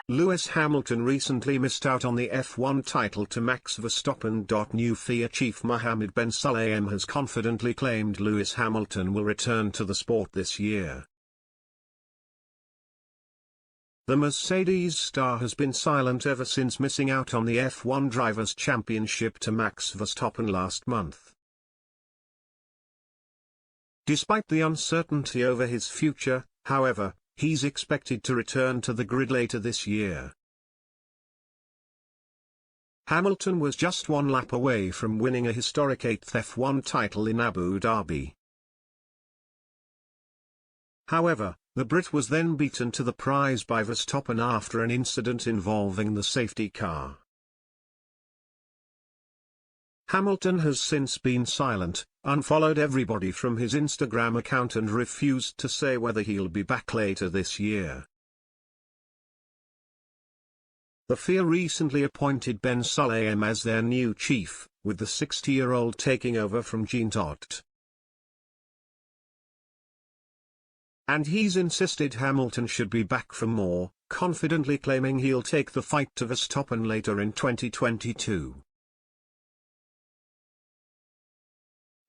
Lewis Hamilton recently missed out on the F1 title to Max Verstappen. New FIA chief Mohammed Ben Sulayem has confidently claimed Lewis Hamilton will return to the sport this year. The Mercedes star has been silent ever since missing out on the F1 Drivers' Championship to Max Verstappen last month. Despite the uncertainty over his future, however, he's expected to return to the grid later this year. Hamilton was just one lap away from winning a historic 8th F1 title in Abu Dhabi. However, the Brit was then beaten to the prize by Verstappen after an incident involving the safety car. Hamilton has since been silent, unfollowed everybody from his Instagram account and refused to say whether he'll be back later this year. The FIA recently appointed Ben Sulayem as their new chief, with the 60-year-old taking over from Jean Todt. And he's insisted Hamilton should be back for more, confidently claiming he'll take the fight to Verstappen later in 2022.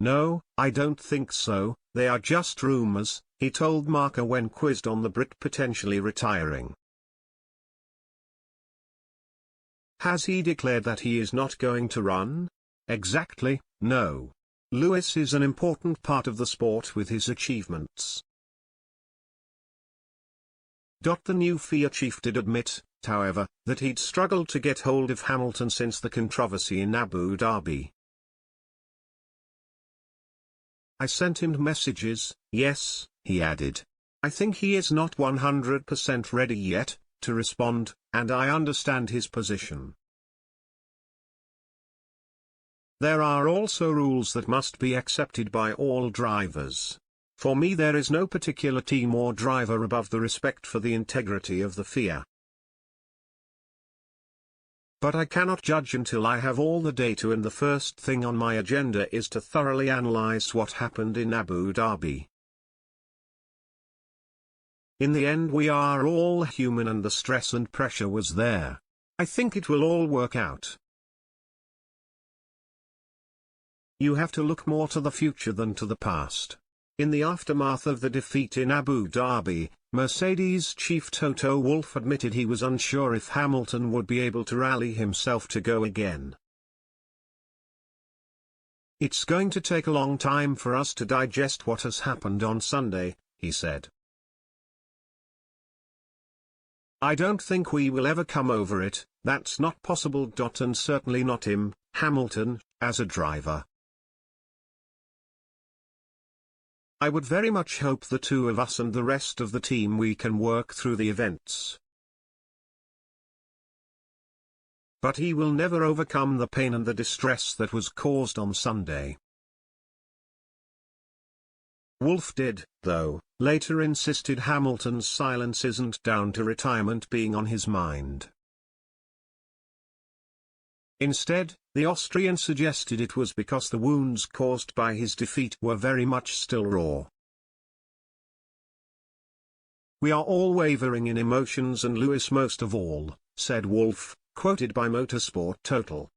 "No, I don't think so, they are just rumours," he told Marca when quizzed on the Brit potentially retiring. Has he declared that he is not going to run? Exactly, no. Lewis is an important part of the sport with his achievements. The new FIA chief did admit, however, that he'd struggled to get hold of Hamilton since the controversy in Abu Dhabi. "I sent him messages, yes," he added. "I think he is not 100% ready yet to respond, and I understand his position. There are also rules that must be accepted by all drivers. For me, there is no particular team or driver above the respect for the integrity of the FIA. But I cannot judge until I have all the data, and the first thing on my agenda is to thoroughly analyze what happened in Abu Dhabi. In the end, we are all human and the stress and pressure was there. I think it will all work out." You have to look more to the future than to the past. In the aftermath of the defeat in Abu Dhabi, Mercedes chief Toto Wolff admitted he was unsure if Hamilton would be able to rally himself to go again. "It's going to take a long time for us to digest what has happened on Sunday," he said. "I don't think we will ever come over it, that's not possible. And certainly not him, Hamilton, as a driver. I would very much hope the two of us and the rest of the team we can work through the events. But he will never overcome the pain and the distress that was caused on Sunday." Wolff did, though, later insisted Hamilton's silence isn't down to retirement being on his mind. Instead, the Austrian suggested it was because the wounds caused by his defeat were very much still raw. "We are all wavering in emotions, and Lewis most of all," said Wolff, quoted by Motorsport Total.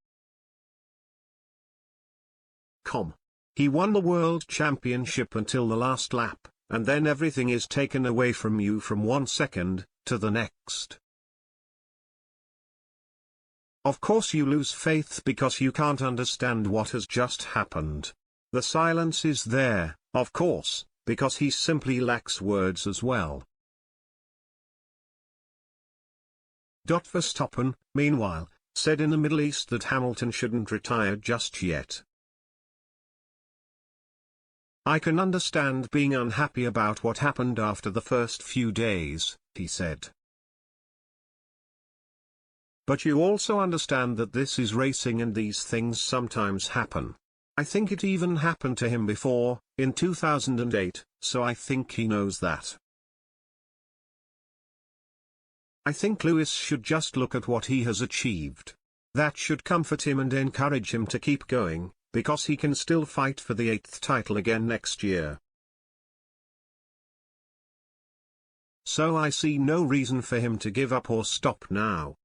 "He won the World Championship until the last lap, and then everything is taken away from you from 1 second to the next. Of course you lose faith because you can't understand what has just happened. The silence is there, of course, because he simply lacks words as well." Verstappen, meanwhile, said in the Middle East that Hamilton shouldn't retire just yet. "I can understand being unhappy about what happened after the first few days," he said. "But you also understand that this is racing and these things sometimes happen. I think it even happened to him before, in 2008, so I think he knows that. I think Lewis should just look at what he has achieved. That should comfort him and encourage him to keep going, because he can still fight for the 8th title again next year." so I see no reason for him to give up or stop now.